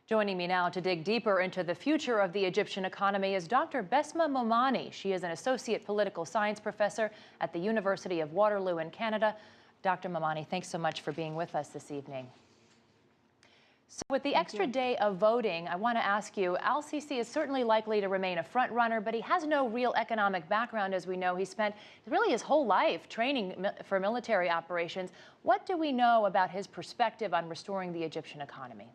Joining me now to dig deeper into the future of the Egyptian economy is Dr. Bessma Momani. She is an associate political science professor at the University of Waterloo in Canada. Dr. Momani, thanks so much for being with us this evening. So with the extra day of voting, I want to ask you, al-Sisi is certainly likely to remain a front runner, but he has no real economic background, as we know. He spent really his whole life training for military operations. What do we know about his perspective on restoring the Egyptian economy?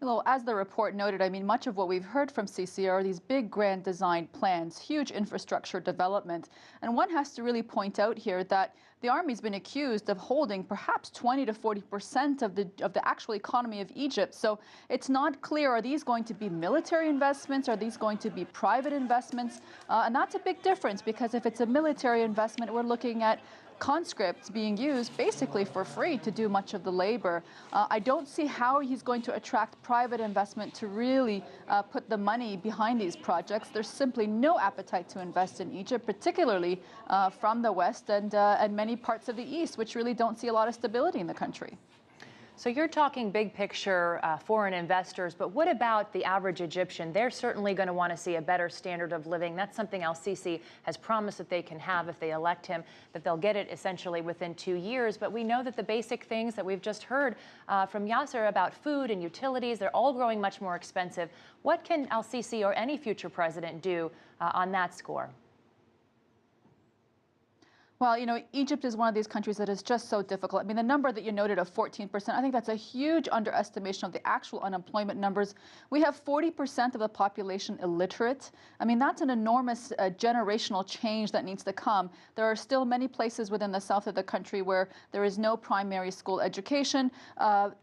Well, as the report noted, much of what we've heard from Sisi are these big grand design plans, huge infrastructure development. And one has to really point out here that the army's been accused of holding perhaps 20 to 40% of the actual economy of Egypt. So it's not clear, are these going to be military investments? Are these going to be private investments? And that's a big difference, because if it's a military investment, we're looking at conscripts being used basically for free to do much of the labor. I don't see how he's going to attract private investment to really put the money behind these projects. There's simply no appetite to invest in Egypt, particularly from the West and many parts of the East, which really don't see a lot of stability in the country. So you're talking big picture foreign investors, but what about the average Egyptian? They're certainly going to want to see a better standard of living. That's something al-Sisi has promised that they can have if they elect him, that they'll get it essentially within 2 years. But we know that the basic things that we've just heard from Yasser about food and utilities, they're all growing much more expensive. What can al-Sisi or any future president do on that score? Well, Egypt is one of these countries that is just so difficult. The number that you noted of 14%, I think that's a huge underestimation of the actual unemployment numbers. We have 40% of the population illiterate. That's an enormous generational change that needs to come. There are still many places within the south of the country where there is no primary school education.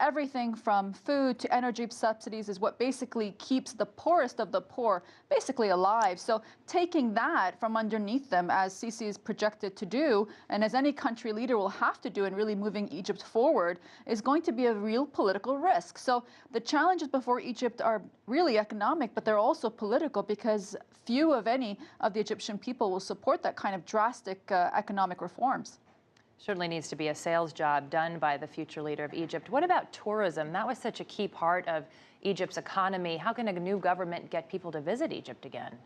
Everything from food to energy subsidies is what basically keeps the poorest of the poor basically alive. So taking that from underneath them, as Sisi is projected to do, and as any country leader will have to do in really moving Egypt forward, is going to be a real political risk. So the challenges before Egypt are really economic, but they're also political, because few of any of the Egyptian people will support that kind of drastic economic reforms. Certainly needs to be a sales job done by the future leader of Egypt. What about tourism? That was such a key part of Egypt's economy. How can a new government get people to visit Egypt again?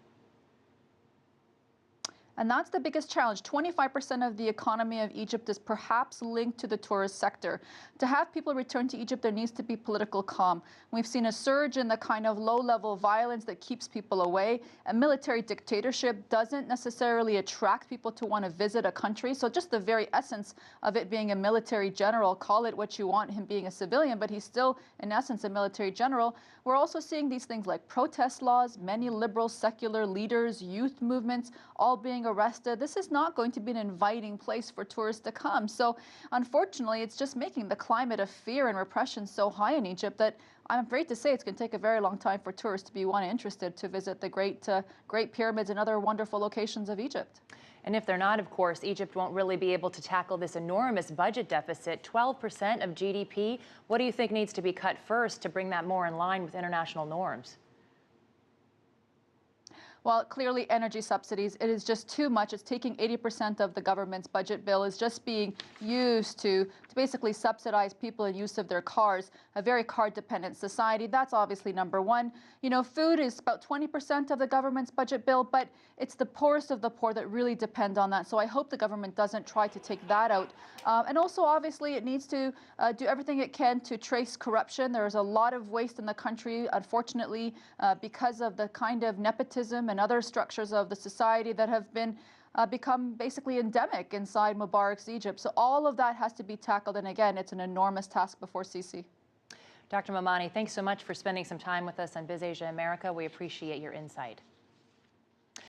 And that's the biggest challenge. 25% of the economy of Egypt is perhaps linked to the tourist sector. To have people return to Egypt, there needs to be political calm. We've seen a surge in the kind of low-level violence that keeps people away. A military dictatorship doesn't necessarily attract people to want to visit a country. So just the very essence of it being a military general, call it what you want, him being a civilian, but he's still, in essence, a military general. We're also seeing these things like protest laws, many liberal secular leaders, youth movements, all being arrested. This is not going to be an inviting place for tourists to come. So unfortunately, it's just making the climate of fear and repression so high in Egypt that I'm afraid to say it's going to take a very long time for tourists to be interested to visit the great pyramids and other wonderful locations of Egypt. And if they're not, of course, Egypt won't really be able to tackle this enormous budget deficit, 12% of GDP. What do you think needs to be cut first to bring that more in line with international norms? Well, clearly energy subsidies, it is just too much. It's taking 80% of the government's budget bill is just being used to basically subsidize people in use of their cars, a very car-dependent society. That's obviously number one. Food is about 20% of the government's budget bill, but it's the poorest of the poor that really depend on that. So I hope the government doesn't try to take that out. And also, obviously, it needs to do everything it can to trace corruption. There's a lot of waste in the country, unfortunately, because of the kind of nepotism and other structures of the society that have been become basically endemic inside Mubarak's Egypt. So all of that has to be tackled. And again, it's an enormous task before Sisi. Dr. Momani, thanks so much for spending some time with us on BizAsia America. We appreciate your insight.